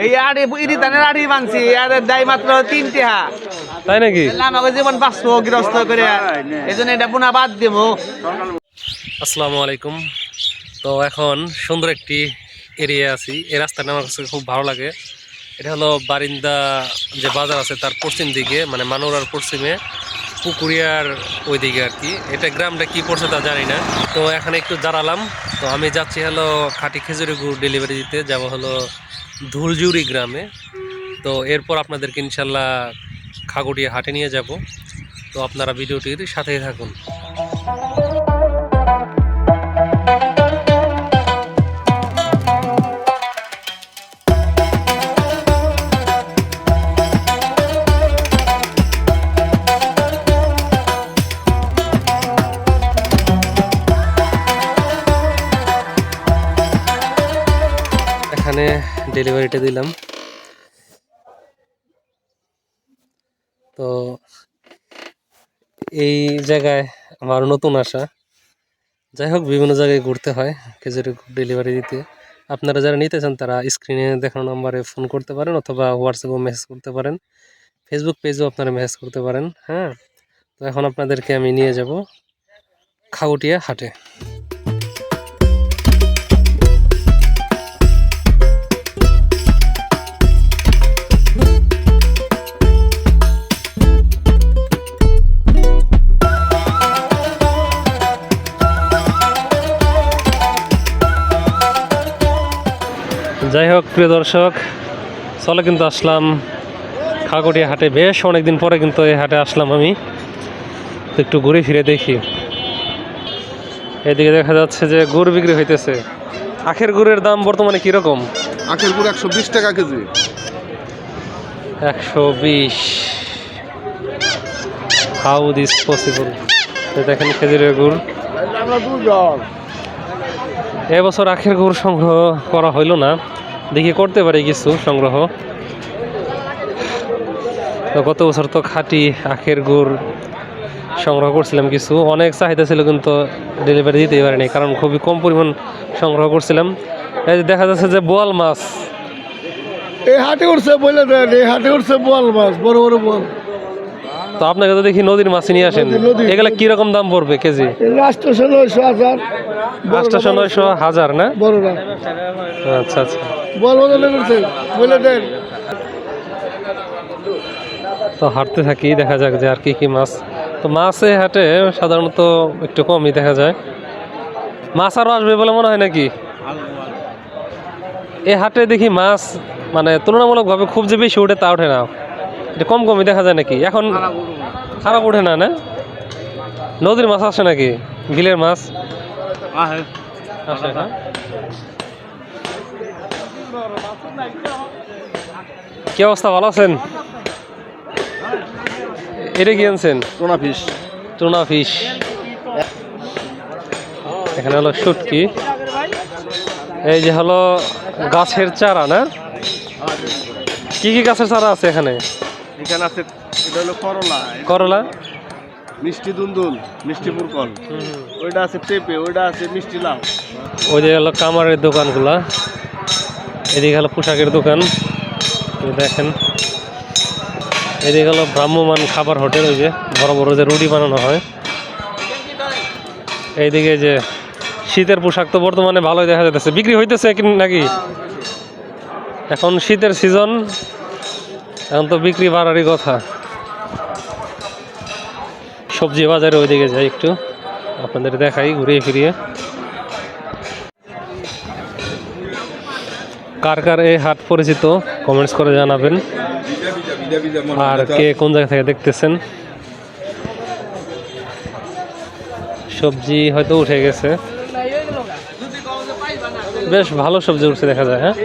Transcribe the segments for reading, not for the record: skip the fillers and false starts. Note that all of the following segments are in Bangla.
এই আড়ি ইরি ধানের আড়ি বানছি আর দাই মাত্র 3 টাকা। তাই নাকি? আমাকে জীবন বাঁচবো গৃহস্থ করে, এই জন্য এটা বোনা বাদ দেবো। আসসালামু আলাইকুম। তো এখন সুন্দর একটি এরিয়া আছি। এই রাস্তাটা আমার কাছে খুব ভালো লাগে। এটা হলো বারিন্দা যে বাজার আছে তার পশ্চিম দিকে, মানে মানোরার পশ্চিমে, পুকুরিয়ার ওই দিকে আর কি। এটা গ্রামটা কি পড়ছে তা জানি না। তো এখানে একটু দাঁড়ালাম। তো আমি যাচ্ছি হলো খাঁটি খেজুরি গুড় ডেলিভারি দিতে, যাব হলো ধুলজুরি গ্রামে। তো এরপর আপনাদেরকে ইনশাল্লাহ খাগড়িয়া হাটে নিয়ে যাব। তো আপনারা ভিডিওটির সাথেই থাকুন। এখানে ডেলিভারিটা দিলাম। তো এই জায়গায় আমার নতুন আসা। যাই হোক, বিভিন্ন জায়গায় ঘুরতে হয় খেজুরি ডেলিভারি দিতে। আপনারা যারা নিতে চান তারা স্ক্রিনে দেখানো নাম্বারে ফোন করতে পারেন, অথবা হোয়াটসঅ্যাপেও মেসেজ করতে পারেন, ফেসবুক পেজেও আপনারা মেসেজ করতে পারেন। হ্যাঁ, তো এখন আপনাদেরকে আমি নিয়ে যাব খাগড়িয়া হাটে। যাই হোক প্রিয় দর্শক, চলে কিন্তু আসলাম খাগড়িয়া হাটে। বেশ অনেকদিন পরে কিন্তু এই হাটে আসলাম আমি। তো একটু ঘুরে ফিরে দেখি। এদিকে দেখা যাচ্ছে যে গুড় বিক্রি হইতেছে। আখের গুড়ের দাম বর্তমানে কিরকম? আখের গুড় 120 টাকা কেজি। 120। How this possible? দেখেন খেজুরের গুড়। এবছর আখের গুড় সংগ্রহ করা হইল না, দেখি করতে পারি কিছু সংগ্রহ। তো গত বছর তো খাঁটি আখের গুড় সংগ্রহ করছিলাম কিছু, অনেক চাহিদা ছিল কিন্তু ডেলিভারি দিতেই পারিনি, কারণ খুবই কম পরিমাণ সংগ্রহ করছিলাম। এই যে দেখা যাচ্ছে যে বোয়াল মাছ এই হাটে উঠছে, বলে দেন এই হাটে উঠছে বোয়াল মাছ, বড় বড় বোয়াল। তো আপনাকে তো দেখি নদীর মাছ নিয়ে আসেন, এগুলা কিরকম দাম পড়বে কেজি? 800, 900, 1000। 800, 900, 1000 না? বড়রা আচ্ছা আচ্ছা। বোয়াল বদলে করছে, বলে দেন। তো হাঁটতে থাকি, দেখা যাক যে আর কি কি মাছ। তো মাছে হাটে সাধারণত একটু কমই দেখা যায়। মাছ আরও আসবে বলে মনে হয় নাকি? এই হাটে দেখি মাছ মানে তুলনামূলকভাবে খুব যে বেশি ওঠে তা ওঠে না, এটা কম কমই দেখা যায় নাকি এখন? খারাপ ওঠে না? না, নদীর মাছ আসে নাকি? বিলের মাছ আসে না? কি অবস্থা, ভালো আছেন? এটা কি আনছেন? Tuna fish. Tuna fish. এখানে হলো শুটকি। এই যে হলো গাছের চারা না? কি কি গাছের চারা আছে এখানে? এখানে আছে, এটা হলো করলা, করলা, মিষ্টি দুন্দুল, মিষ্টি মুরকল, ওইটা আছে পেঁপে, ওইটা আছে মিষ্টি লাউ। ওই যে হলো কামারের দোকানগুলা, এদিকে হলো পোশাকের দোকান, এই দেখেন। এদিকে হলো ভ্রাম্যমান খাবার হোটেল, ওই যে বড় বড় যে রুটি বানানো হয়। এইদিকে যে শীতের পোশাক তো বর্তমানে ভালোই দেখা যাচ্ছে, বিক্রি হইতেছে নাকি? এখন শীতের সিজন, এখন তো বিক্রি বাড়ারই কথা। সবজি বাজারে ওইদিকে যাই, একটু আপনাদের দেখাই ঘুরিয়ে ফিরিয়ে। কার কার এই হাট পরিচিত কমেন্টস করে জানাবেন, আর কে কোন জায়গা থেকে দেখতেছেন। সবজি হয়তো উঠে গেছে, বেশ ভালো সবজি উঠছে দেখা যায়। হ্যাঁ,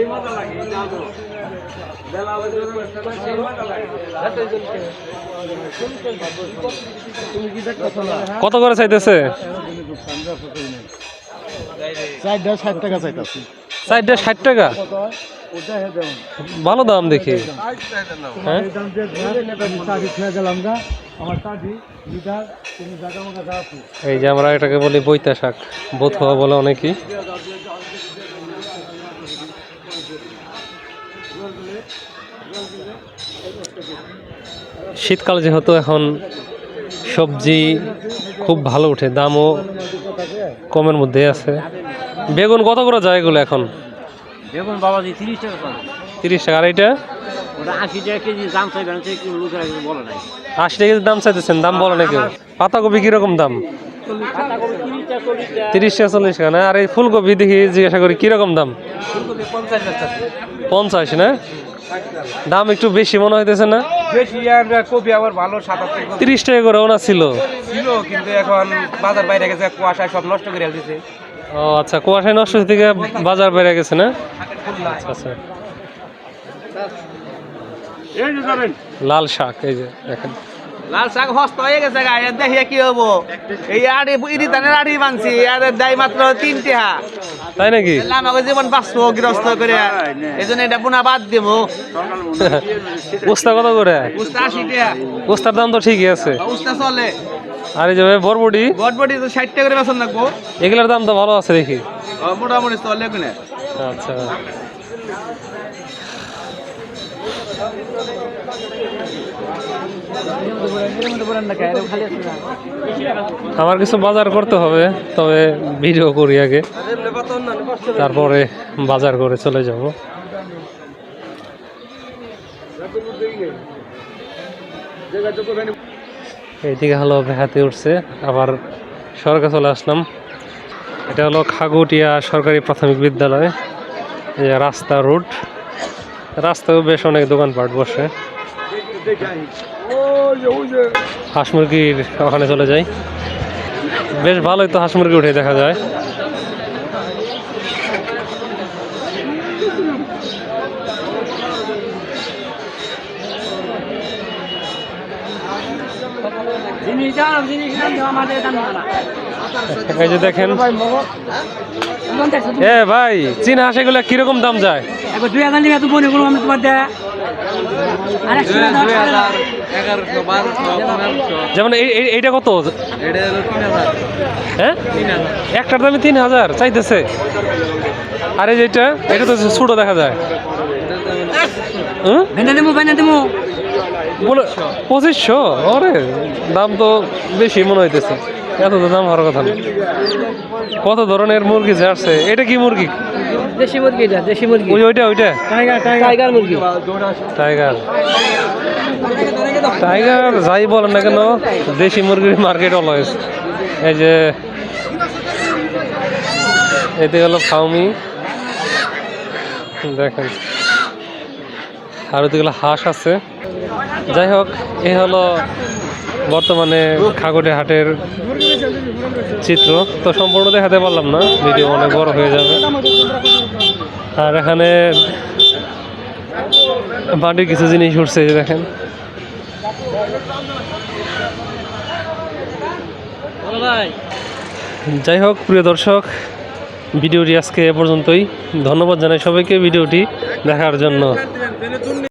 কত করে চাইতেছে? 60 টাকা চাইতেছি। 60 টাকা? ভালো দাম দেখি। হ্যাঁ, এই যে আমরা এটাকে বলি বৈতা শাক, বথুয়া বলে অনেকেই। শীতকাল যেহেতু এখন সবজি খুব ভালো ওঠে, দামও কমের মধ্যে আছে। বেগুন কত করে যায় এগুলো এখন? বেগুন বাবাজি 30 টাকা পাবে। 30 টাকা। আর এটা ওটা 80 টাকা কেজি দাম চাইবে না, সেই লোকেরা কিছু বলে নাই। 80 টাকা দাম চাইতেছেন, দাম বলে না কেউ। পাতাকপি কিরকম দাম? 30 টাকা 40 টাকা না? আর এই ফুলকপি দেখি জিজ্ঞাসা করি কিরকম দাম? 50 না? দাম একটু বেশি মনে হইতেছে না? বেশি। আর কপি আবার ভালো 77 30 টাকা করে ওনা ছিল, কিন্তু এখন বাজার বাইরে গেছে, কুয়াশায় সব নষ্ট করে দিয়েছে। ও আচ্ছা, কুয়াশায় নষ্ট থেকে বাজার বেড়ে গেছে না? আচ্ছা, লাল শাক এই যে দেখেন, লাল শাক হস্ত হয়ে গেছে গায়ে, দেখিয়ে কি হবো? এই আড়ি ইদি ধানের আড়ি মানছি, আর দেয় মাত্র 3 টাকা। তাই নাকি? আমাকে জীবন বাঁচবো গৃহস্থ করে, এই জন্য এটা বোনা বাদ দেবো। উস্তা কত করে? উস্তা 80 টাকা। উস্তার দাম তো ঠিকই আছে। উস্তা চলে। আর এই যে বরবটি, বটবটি তো 60 টাকা করে বেতন রাখবো। এগুলোর দাম তো ভালো আছে দেখি। মোটামুটি চলে কিনে। আচ্ছা, আমার কিছু বাজার করতে হবে, তবে ভিডিও করি আগে, তারপরে বাজার করে চলে যাব। এইদিকে হলো হাতে উঠছে, আবার সরকার চলে আসলাম। এটা হলো খাগুটিয়া সরকারি প্রাথমিক বিদ্যালয়। এই যে রাস্তা, রোড, রাস্তাও বেশ অনেক দোকানপাট বসে। হাঁস মুরগির ওখানে চলে যাই, বেশ ভালোই তো হাঁস মুরগি উঠে দেখা যায়। এই যে দেখেন, এ ভাই চীনা হাঁস এগুলা কিরকম দাম যায়? 2000 নিবে তো বনে কোনো আমি তোমার দে। আর 2000, 1100, 1200, যেমন এইটা কত? এটা হলো 3000। হ্যাঁ, একটার দামে 3000 চাইতেছে। আর এই যেটা, এটা তো ছোট দেখা যায়। ভেনা দেবো বলে 2500? ওরে, দাম তো বেশি মনে হইতেছে, এত তো দাম হওয়ার কথা না। কত ধরনের মুরগি যে আসছে। এটা কি মুরগি? দেশি মুরগি, এটা দেশি মুরগি। ওইটা টাইগার মুরগি। টাইগার টাইগার যাই বলেন না কেন, দেশি মুরগির মার্কেট অলওয়েজ। এই যে এতে হলো ফাউমি, দেখেন, আর ওদিকে হাঁস আছে। যাই হোক, এই হলো বর্তমানে খাগড়িয়া হাটের চিত্র। তো সম্পূর্ণ দেখাতে পারলাম না, ভিডিও অনেক বড় হয়ে যাবে। আর এখানে বাড়ির কিছু জিনিস উঠছে, দেখেন। যাই হোক, প্রিয় দর্শক, ভিডিওটি আজকে এ পর্যন্তই। ধন্যবাদ জানাই সবাইকে ভিডিওটি দেখার জন্য।